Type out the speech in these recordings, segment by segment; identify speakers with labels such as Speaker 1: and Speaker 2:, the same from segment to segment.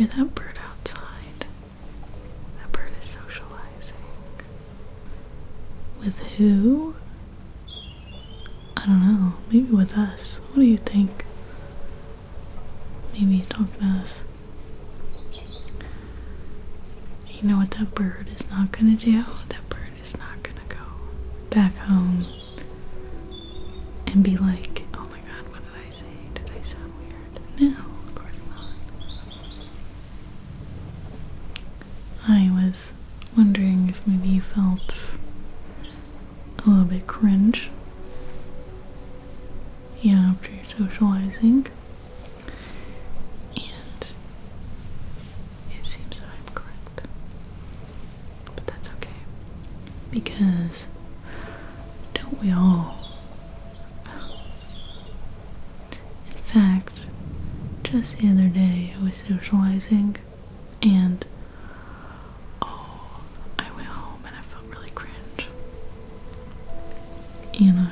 Speaker 1: hear that bird outside? That bird is socializing. With who? I don't know. Maybe with us. What do you think? Maybe he's talking to us. You know what that bird is not gonna do? That bird is not gonna go back home and be like, oh my god, what did I say? Did I sound weird? No, of course not. I was wondering if maybe you felt a little bit cringe. Yeah, after you're socializing. And it seems that I'm correct. But that's okay. Because don't we all? In fact, just the other day I was socializing and I went home and I felt really cringe. And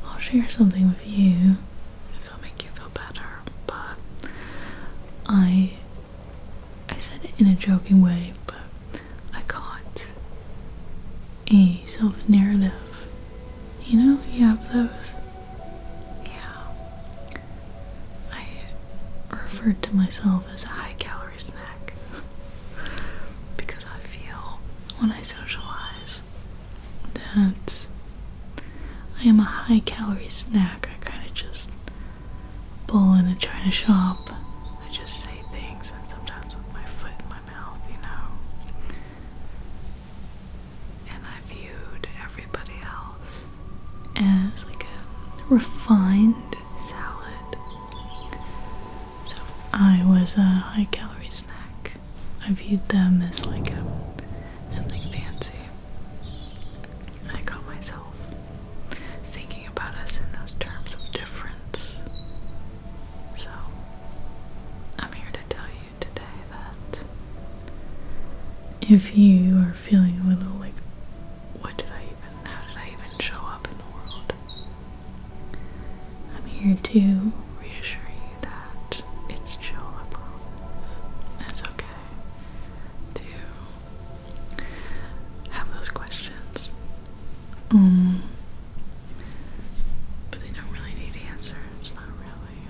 Speaker 1: I'll share something with you if it'll make you feel better, but I said it in a joking way, but I caught a self-narrative. You know, you have those. Yeah. I referred to myself as a high-calorie snack because I feel when I socialize that I am a high-calorie snack. I kind of just bull in a china shop. I just say things and sometimes with my foot in my mouth, you know. And I viewed everybody else as like a refined salad. So I was a high-calorie snack. I viewed them as like something fancy. And I caught myself thinking about us in those terms of difference. So I'm here to tell you today that if you are feeling a little like, how did I even show up in the world? I'm here to reassure you that it's chill, I promise. It's okay to have those questions. But they don't really need answers, not really.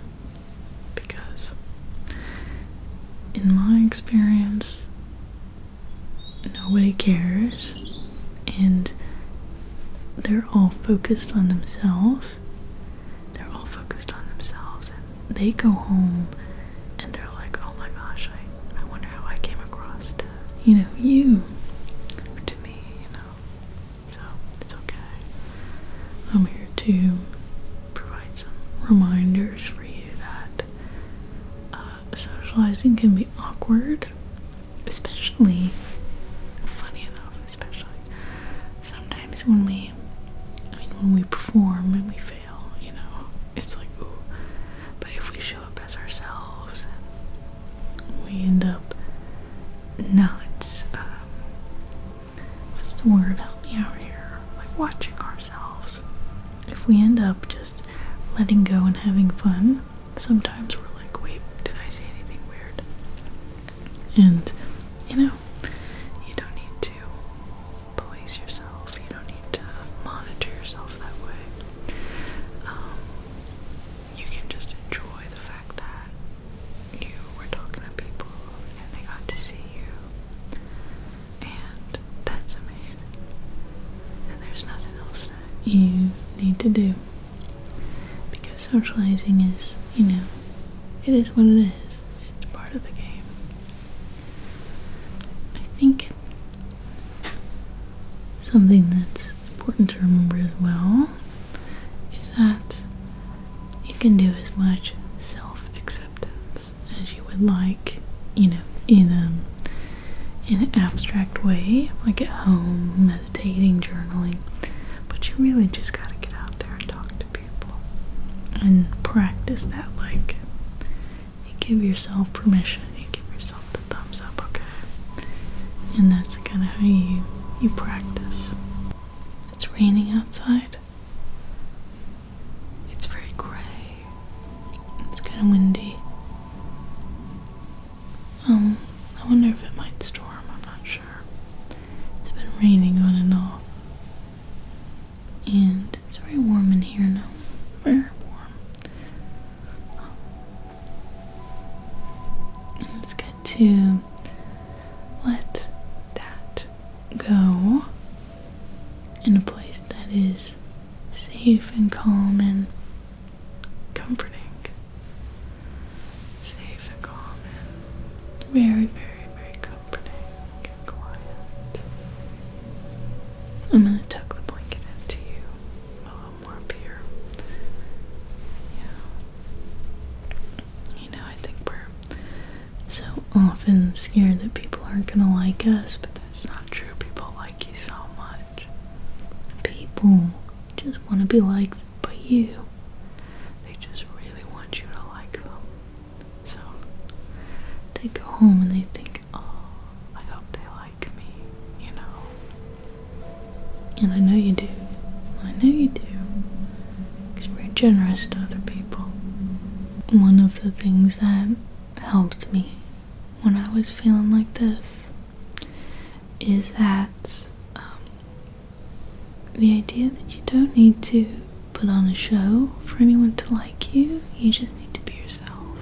Speaker 1: Because in my experience, nobody cares, and they're all focused on themselves. And they go home and they're like, oh my gosh, I wonder how I came across to, you, or to me, So it's okay. I'm here to provide some reminders for you that socializing can be awkward, especially, funny enough, sometimes when we perform and we fail, it's like, ooh. But if we show up as ourselves and we end up not, what's the word, help me out here, like watching ourselves. If we end up just letting go and having fun, sometimes we're like, wait, did I say anything weird? And, you don't need to police yourself. You don't need to monitor yourself that way. You can just enjoy the fact that you were talking to people and they got to see you. And that's amazing. And there's nothing else that you need to do. Because socializing is, it is what it is. It's part of the game. I think something that's important to remember as well is that you can do as much self-acceptance as you would like, in an abstract way, like at home, meditating, journaling, but you really just gotta get out there and talk to people and practice that. Like, you give yourself permission, you give yourself the thumbs up, okay? And that's kind of how you practice. It's raining outside. It's very gray. It's kind of windy. safe and calm and comforting. Safe and calm and very, very, very comforting and quiet. I'm gonna tuck the blanket into you while I'm more up here. Yeah. You know, I think we're so often scared that people aren't gonna like us, but that's not true. People like you so much. People just want to be liked by you. They just really want you to like them. So they go home and they think, oh, I hope they like me, you know. And I know you do. I know you do. Because you're very generous to other people. One of the things that helped me when I was feeling like this is that the idea that you don't need to put on a show for anyone to like you. You just need to be yourself.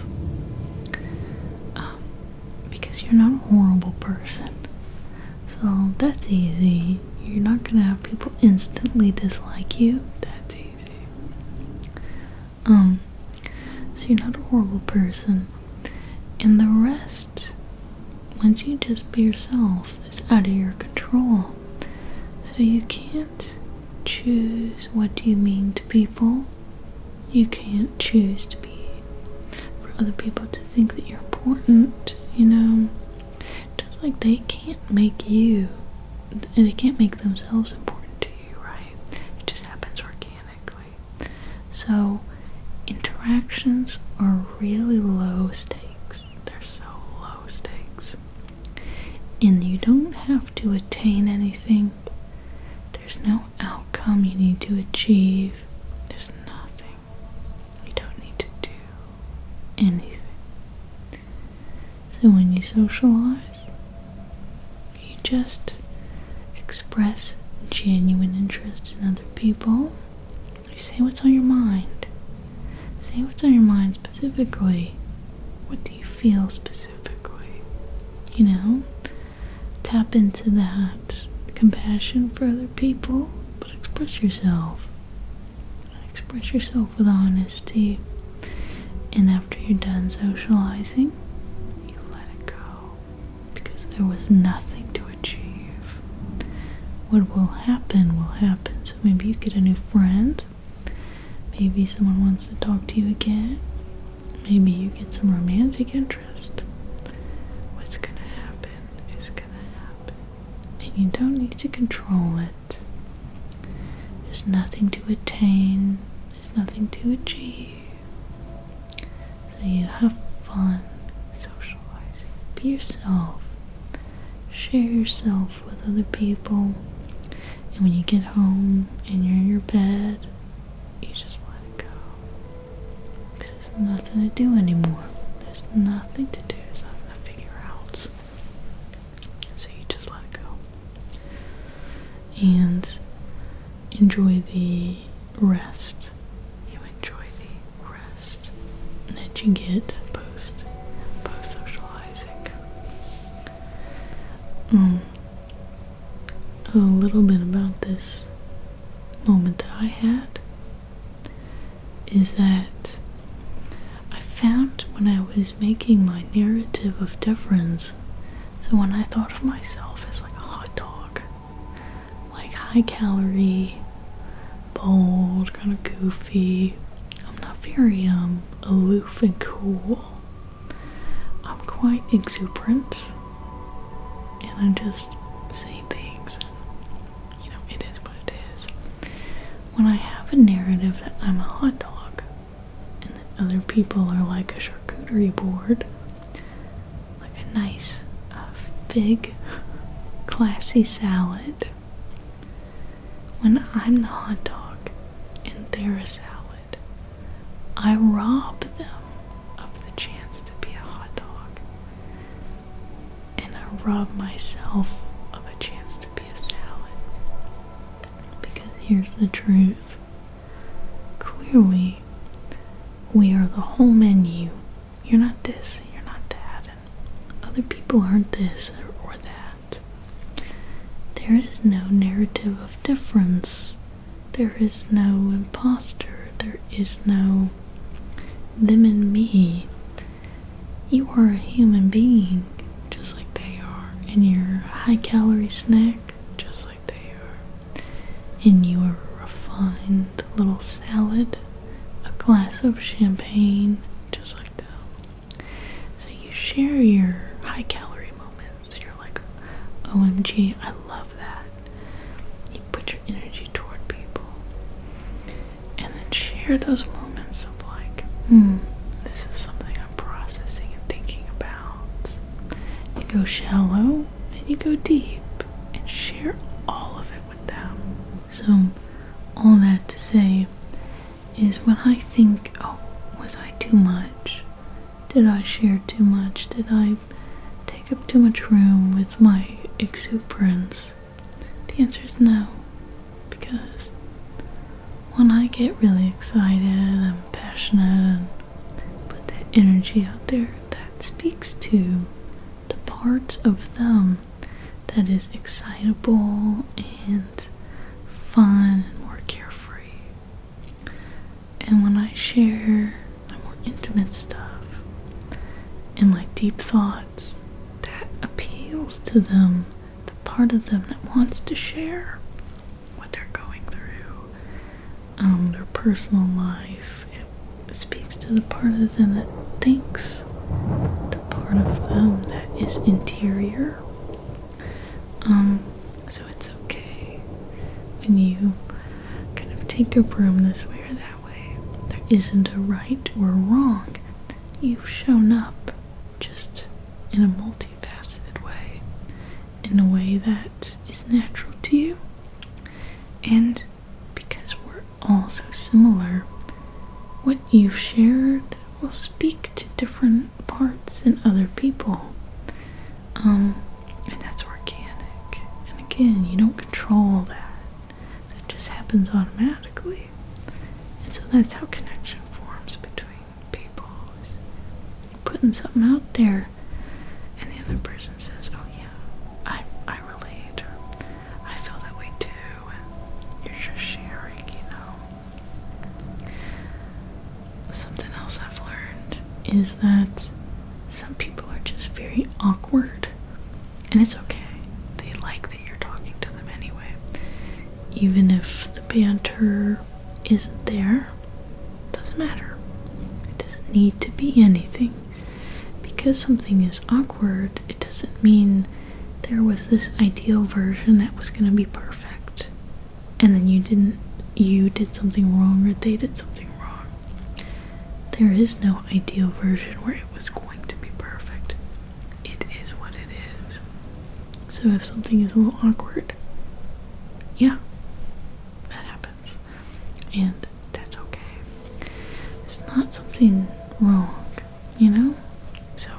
Speaker 1: Because you're not a horrible person. So that's easy. You're not gonna have people instantly dislike you. That's easy. So you're not a horrible person. And the rest, once you just be yourself, is out of your control. So you can't choose what you mean to people. You can't choose to be, for other people to think that you're important, you know. Just like they can't make you, they can't make themselves important to you, right? It just happens organically. So interactions are really low stakes. They're so low stakes. And you don't have to attain anything. There's no outcome you need to achieve. There's nothing. You don't need to do anything. So when you socialize, you just express genuine interest in other people. You say what's on your mind. Say what's on your mind specifically. What do you feel specifically? You know? Tap into that compassion for other people, but express yourself. Express yourself with honesty. And after you're done socializing, you let it go. Because there was nothing to achieve. What will happen will happen. So maybe you get a new friend. Maybe someone wants to talk to you again. Maybe you get some romantic interest. What's gonna happen is gonna happen. And you don't need to control it. There's nothing to attain. There's nothing to achieve. So you have fun socializing. Be yourself. Share yourself with other people. And when you get home and you're in your bed, you just let it go. Because there's nothing to do anymore. There's nothing to do. There's nothing to figure out. So you just let it go. And enjoy the rest. You enjoy the rest that you get post socializing. A little bit about this moment that I had is that I found when I was making my narrative of difference, so when I thought of myself as like a hot dog, like high calorie, bold, kind of goofy, I'm not very aloof and cool. I'm quite exuberant, and I just say things. You know, it is what it is. When I have a narrative that I'm a hot dog, and that other people are like a charcuterie board, like a nice, big, classy salad. When I'm the hot dog and they're a salad, I rob them of the chance to be a hot dog. And I rob myself of a chance to be a salad. Because here's the truth. Clearly, we are the whole menu. You're not this, you're not that, and other people aren't this or that. There is no narrative of difference. there is no imposter, there is no them and me. You are a human being, just like they are, and you're a high-calorie snack, just like they are, and you are a refined little salad, a glass of champagne, just like them. So you share your high-calorie moments. You're like, OMG, I love that. You put your energy toward people, and then share those moments of like, this is something I'm processing and thinking about. You go shallow and you go deep and share all of it with them. So all that to say is, when I think, oh, was I too much? Did I share too much? Did I take up too much room with my exuberance? The answer is no, because when I get really excited and passionate and put that energy out there, that speaks to the parts of them that is excitable and fun and more carefree. And when I share my more intimate stuff and my deep thoughts, that appeals to them, the part of them that wants to share what they're going through, their personal life. It speaks to the part of them that thinks, the part of them that is interior. So it's okay when you kind of take a room this way or that way. There isn't a right or wrong. You've shown up just in a multifaceted way, in a way that is natural to you. And because we're all so similar, what you've shared will speak to different parts in other people. And that's organic. And again, you don't control that. That just happens automatically. And so that's how connection forms between people. Is you're putting something out there, and the other person says, oh yeah, I relate, or I feel that way too, and you're just sharing, Something else I've learned is that some people are just very awkward, and it's okay. They like that you're talking to them anyway. Even if the banter isn't there, doesn't matter. It doesn't need to be anything. Because something is awkward, it doesn't mean there was this ideal version that was going to be perfect, and then you did something wrong, or they did something wrong. There is no ideal version where it was going to be perfect. It is what it is. So if something is a little awkward, yeah, that happens. And that's okay. It's not something wrong, So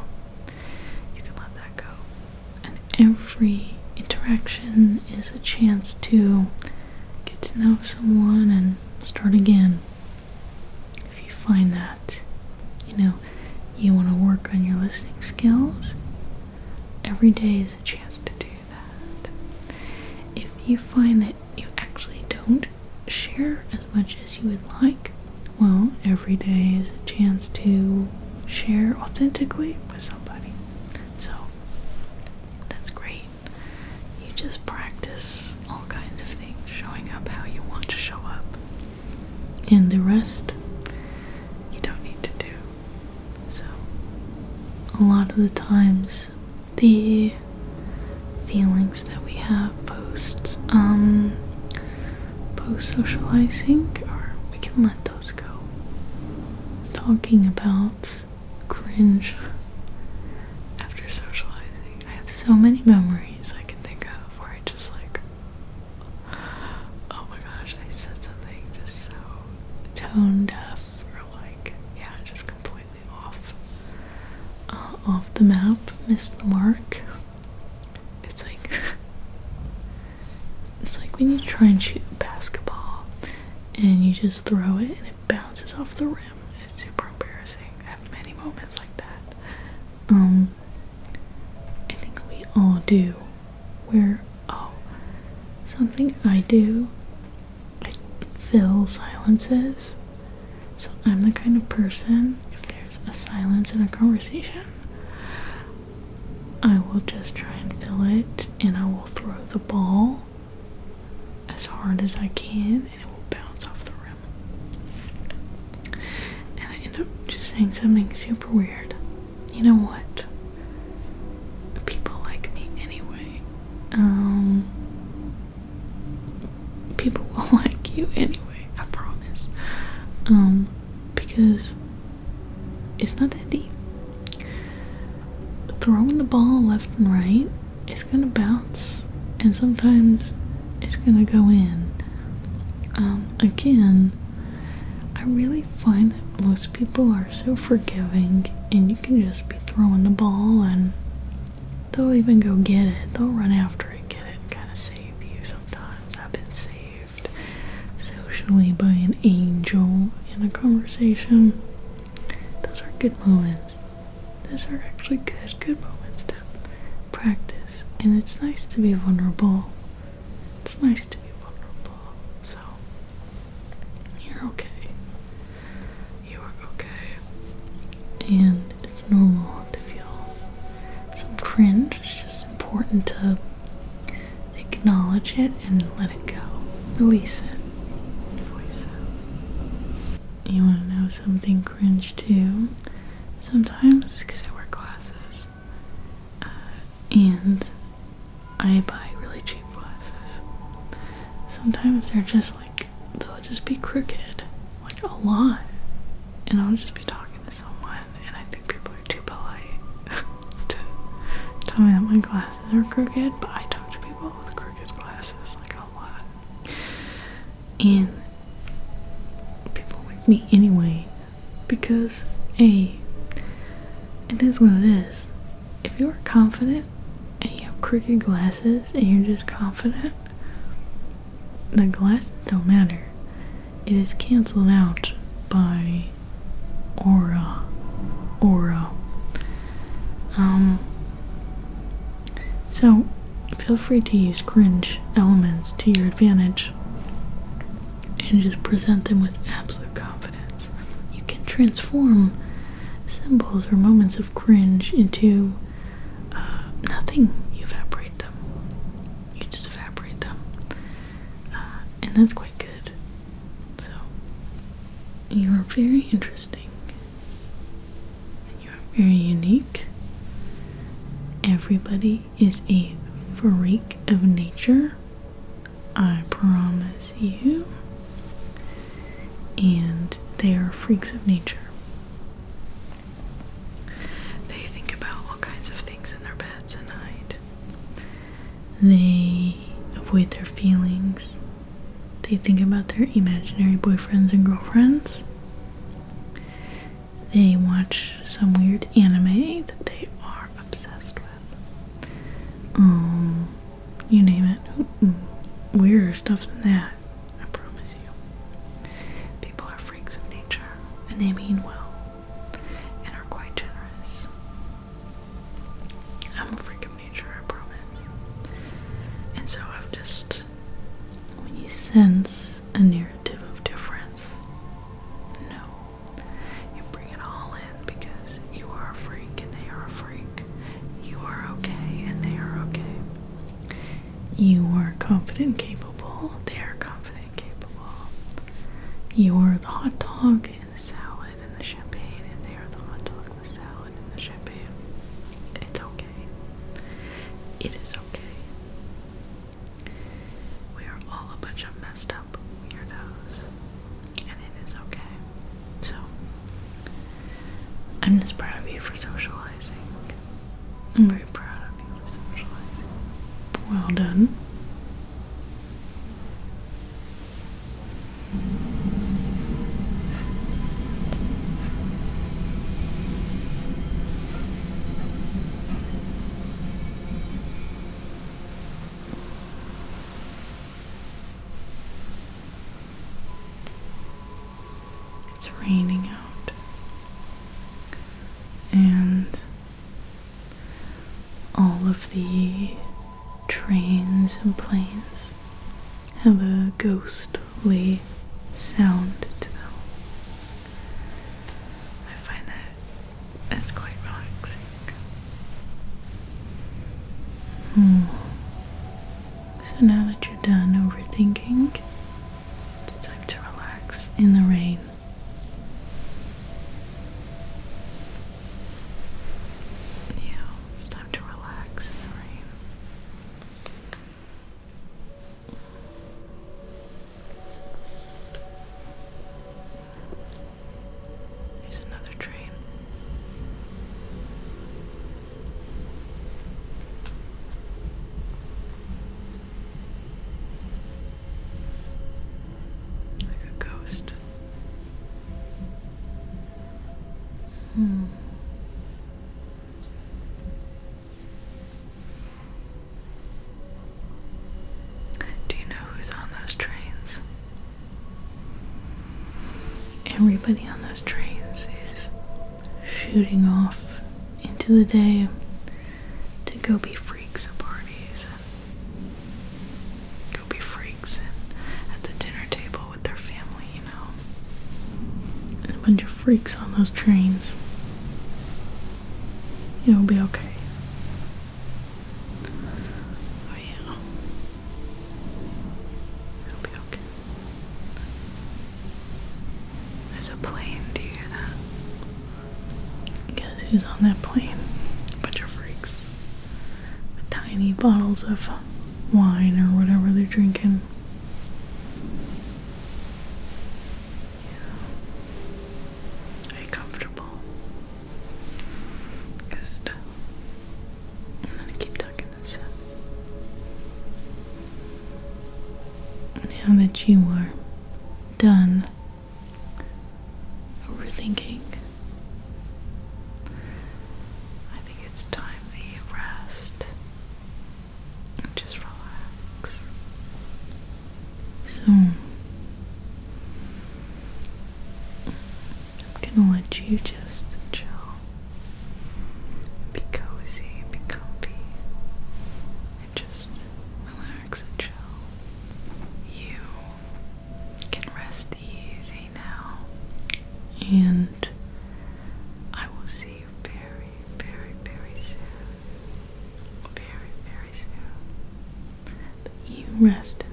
Speaker 1: you can let that go. And every interaction is a chance to get to know someone and start again. If you find that, you want to work on your listening skills, every day is a chance to do that. If you find that you actually don't share as much as you would like, well, every day is a chance to share authentically with somebody. So that's great. You just practice all kinds of things, showing up how you want to show up. And the rest, you don't need to do. So a lot of the times, the feelings that we have post-socializing, or we can let those go. Talking about cringe after socializing, I have so many memories I can think of where I just like, oh my gosh, I said something just so tone deaf, or like, yeah, just completely off the map, missed the mark. It's like when you try and shoot a basketball and you just throw it and it bounces off the rim. It's super embarrassing. I have many moments like that. I think we all do, where something I do, I fill silences. So I'm the kind of person, if there's a silence in a conversation, I will just try and fill it, and I will throw the ball as hard as I can, and it will bounce off the rim. And I end up just saying something super weird. You know what? People like me anyway. People will like you anyway, I promise. Because it's not that deep. Throwing the ball left and right, it's gonna bounce, and sometimes it's gonna go in. Again, I really find that most people are so forgiving, and you can just be throwing the ball and they'll even go get it. They'll run after it, get it, and kind of save you sometimes. I've been saved socially by an angel in a conversation. Those are good moments. Those are actually good moments to practice. And it's nice to be vulnerable. It's nice to be vulnerable. So, you're okay. You are okay. And it's normal to feel some cringe. It's just important to acknowledge it and let it go. Release it. Voice it. You want to know something cringe too? Sometimes, because I wear glasses, and I buy really cheap glasses, sometimes they're just like, they'll just be crooked, like a lot, and I'll just be talking to someone, and I think people are too polite to tell me that my glasses are crooked, but I talk to people with crooked glasses, like a lot, and people like me anyway, because it is what it is. If you are confident and you have crooked glasses and you're just confident, the glasses don't matter. It is canceled out by aura. So feel free to use cringe elements to your advantage and just present them with absolute confidence. You can transform symbols or moments of cringe into nothing. You evaporate them. You just evaporate them. And that's quite good. So, you are very interesting. And you are very unique. Everybody is a freak of nature. I promise you. And they are freaks of nature. They think about all kinds of things in their beds at night. They avoid their feelings. They think about their imaginary boyfriends and girlfriends. They watch some weird anime that they are obsessed with. You name it. Weirder stuff than that. I promise you. People are freaks of nature, and they mean well, and are quite generous. I'm a freak of nature, I promise. And so I've just, when you sense a narrative of difference, no, you bring it all in, because you are a freak and they are a freak. You are okay and they are okay. You are confident and capable. They are confident and capable. You are the hot dog and the salad and the champagne, and they are the hot dog, the salad, and the champagne. It's okay. It is okay. We are all a bunch of messed up weirdos, and it is okay. So, I'm just proud of you for socializing. I'm very proud of you for socializing. Well done. It's raining out, and all of the trains and planes have a ghostly sound to them. I find that that's quite relaxing. So now that you're done overthinking, it's time to relax in the rain. Yeah, it's time to relax in the rain. There's another train. Like a ghost. Do you know who's on those trains? Everybody on those trains is shooting off into the day to go be freaks at parties and go be freaks at the dinner table with their family, you know. And a bunch of freaks on those trains. It'll be okay. Oh yeah. It'll be okay. There's a plane, do you hear that? Guess who's on that plane? A bunch of freaks. With tiny bottles of wine or whatever they're drinking. Yeah. Are you comfortable? Good. I'm gonna keep tucking this in. Now that you are done overthinking, I think it's time that you rest and just relax. So, I'm gonna let you just chill, be cozy, be comfy, and just relax and chill. You can rest easy now, and I will see you very, very, very soon. Very, very soon. But you rest